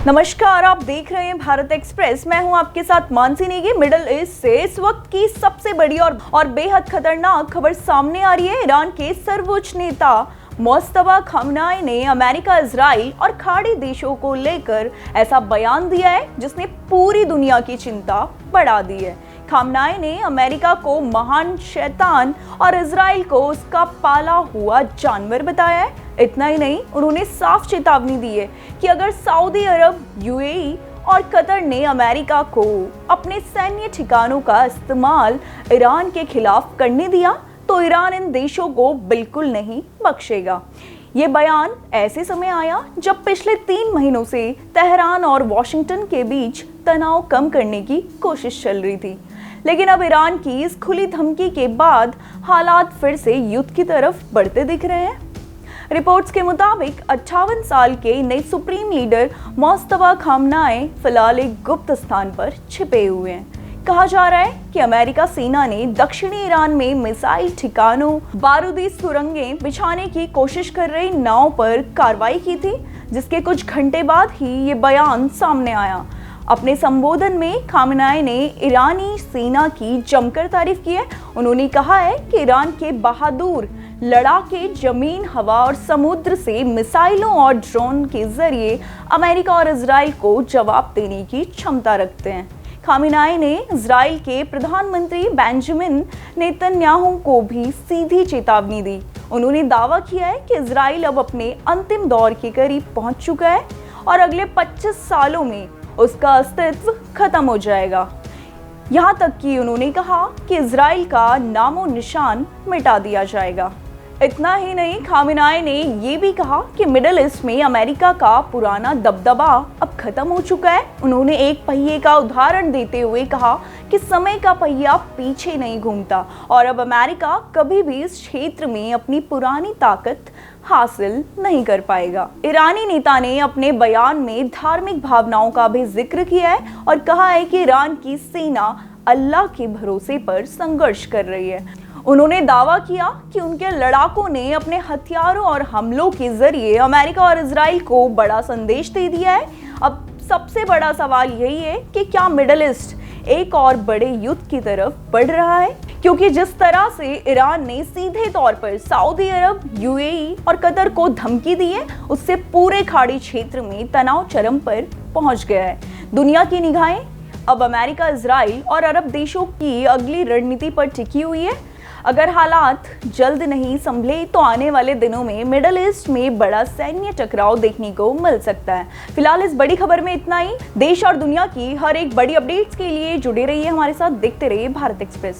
नमस्कार, आप देख रहे हैं भारत एक्सप्रेस। मैं हूं आपके साथ मानसी नेगी। मिडिल ईस्ट से इस वक्त की सबसे बड़ी और बेहद खतरनाक खबर सामने आ रही है। ईरान के सर्वोच्च नेता मुस्तफा खamenei ने अमेरिका, इजराइल और खाड़ी देशों को लेकर ऐसा बयान दिया है जिसने पूरी दुनिया की चिंता बढ़ा दी है। खamenei ने अमेरिका को महान शैतान और इजराइल को उसका पाला हुआ जानवर बताया है। इतना ही नहीं, उन्होंने साफ चेतावनी दी है कि अगर सऊदी अरब, यूएई और कतर ने अमेरिका को अपने सैन्य ठिकानों का इस्तेमाल ईरान के खिलाफ करने दिया तो ईरान इन देशों को बिल्कुल नहीं बख्शेगा। ये बयान ऐसे समय आया जब पिछले 3 महीनों से तेहरान और वॉशिंगटन के बीच तनाव कम करने की कोशिश चल रही थी, लेकिन अब ईरान की इस खुली धमकी के बाद हालात फिर से युद्ध की तरफ बढ़ते दिख रहे हैं। रिपोर्ट्स के मुताबिक 58 साल के नए सुप्रीम लीडर मुस्तफा खamenei फिलहाल एक गुप्त स्थान पर छिपे हुए हैं। कहा जा रहा है कि अमेरिका सेना ने दक्षिणी ईरान में मिसाइल ठिकानों, बारूदी सुरंगें बिछाने की कोशिश कर रही नाव पर कार्रवाई की थी, जिसके कुछ घंटे बाद ही ये बयान सामने आया। अपने संबोधन में खamenei ने ईरानी सेना की जमकर तारीफ की है। उन्होंने कहा है कि ईरान के बहादुर लड़ाके जमीन, हवा और समुद्र से मिसाइलों और ड्रोन के जरिए अमेरिका और इजराइल को जवाब देने की क्षमता रखते हैं। खamenei ने इजराइल के प्रधानमंत्री बेंजामिन नेतन्याहू को भी सीधी चेतावनी दी। उन्होंने दावा किया है कि इजराइल अब अपने अंतिम दौर के करीब पहुंच चुका है और अगले 25 सालों में उसका अस्तित्व खत्म हो जाएगा। यहाँ तक कि उन्होंने कहा कि इजराइल का नामो निशान मिटा दिया जाएगा। इतना ही नहीं, खamenei ने ये भी कहा कि मिडिल ईस्ट में अमेरिका का पुराना दबदबा अब खत्म हो चुका है। उन्होंने एक पहिए का उदाहरण देते हुए कहा कि समय का पहिया पीछे नहीं घूमता और अब अमेरिका कभी भी इस क्षेत्र में अपनी पुरानी ताकत हासिल नहीं कर पाएगा। ईरानी नेता ने अपने बयान में धार्मिक भावनाओं का भी जिक्र किया है और कहा है कि ईरान की सेना अल्लाह के भरोसे पर संघर्ष कर रही है। उन्होंने दावा किया कि उनके लड़ाकों ने अपने हथियारों और हमलों के जरिए अमेरिका और इजराइल को बड़ा संदेश दे दिया है। अब सबसे बड़ा सवाल यही है कि क्या मिडिल ईस्ट एक और बड़े युद्ध की तरफ बढ़ रहा है, क्योंकि जिस तरह से ईरान ने सीधे तौर पर सऊदी अरब, यूएई और कतर को धमकी दी है, उससे पूरे खाड़ी क्षेत्र में तनाव चरम पर पहुंच गया है। दुनिया की निगाहें अब अमेरिका, इजराइल और अरब देशों की अगली रणनीति पर टिकी हुई है। अगर हालात जल्द नहीं संभले तो आने वाले दिनों में मिडिल ईस्ट में बड़ा सैन्य टकराव देखने को मिल सकता है। फिलहाल इस बड़ी खबर में इतना ही। देश और दुनिया की हर एक बड़ी अपडेट्स के लिए जुड़े रहिए हमारे साथ, देखते रहिए भारत एक्सप्रेस।